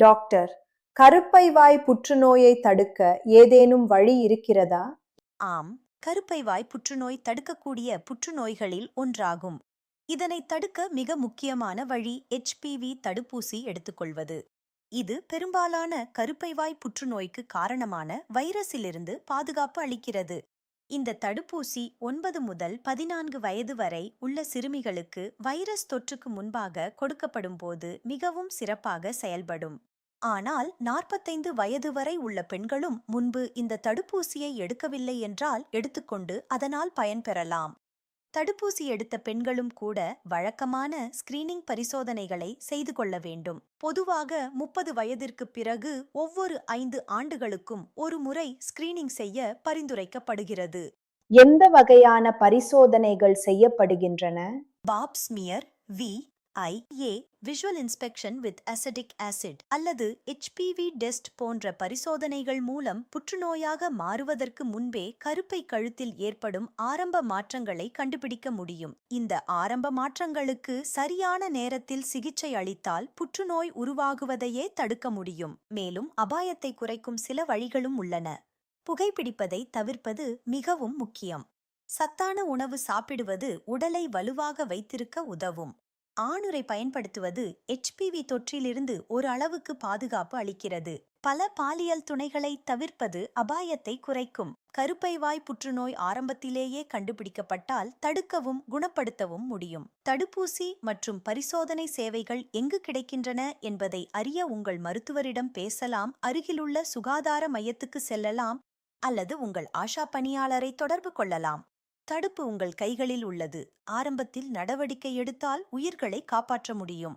Doctor, கருப்பைவாய் புற்றுநோயை தடுக்க ஏதேனும் வழி இருக்கிறதா? ஆம், கருப்பைவாய் புற்றுநோய் தடுக்கக்கூடிய புற்றுநோய்களில் ஒன்றாகும். இதனை தடுக்க மிக முக்கியமான வழி HPV தடுப்பூசி எடுத்துக்கொள்வது. இது பெரும்பாலான கருப்பைவாய் புற்றுநோய்க்கு காரணமான வைரஸிலிருந்து பாதுகாப்பு அளிக்கிறது. இந்த தடுப்பூசி 9 முதல் 14 வயது வரை உள்ள சிறுமிகளுக்கு வைரஸ் தொற்றுக்கு முன்பாக கொடுக்கப்படும் போது மிகவும் சிறப்பாக செயல்படும். ஆனால் 45 வயது வரை உள்ள பெண்களும் முன்பு இந்த தடுப்பூசியை எடுக்கவில்லை என்றால் எடுத்துக்கொண்டு அதனால் பயன்பெறலாம். தடுப்பூசி எடுத்த பெண்களும் கூட வழக்கமான ஸ்கிரீனிங் பரிசோதனைகளை செய்து கொள்ள வேண்டும். பொதுவாக 30 வயதிற்கு பிறகு ஒவ்வொரு 5 ஆண்டுகளுக்கும் ஒரு முறை ஸ்கிரீனிங் செய்ய பரிந்துரைக்கப்படுகிறது. எந்த வகையான பரிசோதனைகள் செய்யப்படுகின்றன? Pap smear, VIA, visual inspection with acetic acid அல்லது HPV டெஸ்ட் போன்ற பரிசோதனைகள் மூலம் புற்றுநோயாக மாறுவதற்கு முன்பே கருப்பை கழுத்தில் ஏற்படும் ஆரம்ப மாற்றங்களை கண்டுபிடிக்க முடியும். இந்த ஆரம்ப மாற்றங்களுக்கு சரியான நேரத்தில் சிகிச்சை அளித்தால் புற்றுநோய் உருவாகுவதையே தடுக்க முடியும். மேலும் அபாயத்தை குறைக்கும் சில வழிகளும் உள்ளன. புகைப்பிடிப்பதை தவிர்ப்பது மிகவும் முக்கியம். சத்தான உணவு சாப்பிடுவது உடலை வலுவாக வைத்திருக்க உதவும். ஆணுரை பயன்படுத்துவது HPV தொற்றிலிருந்து ஒரு அளவுக்கு பாதுகாப்பு அளிக்கிறது. பல பாலியல் துணைகளை தவிர்ப்பது அபாயத்தை குறைக்கும். கருப்பைவாய் புற்றுநோய் ஆரம்பத்திலேயே கண்டுபிடிக்கப்பட்டால் தடுக்கவும் குணப்படுத்தவும் முடியும். தடுப்பூசி மற்றும் பரிசோதனை சேவைகள் எங்கு கிடைக்கின்றன என்பதை அறிய உங்கள் மருத்துவரிடம் பேசலாம், அருகிலுள்ள சுகாதார மையத்துக்கு செல்லலாம் அல்லது உங்கள் ஆஷா பணியாளரை தொடர்பு கொள்ளலாம். தடுப்பு உங்கள் கைகளில் உள்ளது. ஆரம்பத்தில் நடவடிக்கை எடுத்தால் உயிர்களை காப்பாற்ற முடியும்.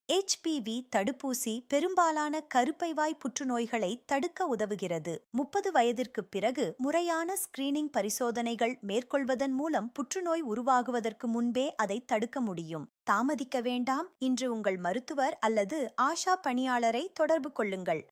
HPV தடுப்பூசி பெரும்பாலான கருப்பைவாய் புற்றுநோய்களை தடுக்க உதவுகிறது. 30 வயதிற்கு பிறகு முறையான ஸ்கிரீனிங் பரிசோதனைகள் மேற்கொள்வதன் மூலம் புற்றுநோய் உருவாகுவதற்கு முன்பே அதை தடுக்க முடியும். தாமதிக்க வேண்டாம். இன்று உங்கள் மருத்துவர் அல்லது ஆஷா பணியாளரை தொடர்பு கொள்ளுங்கள்.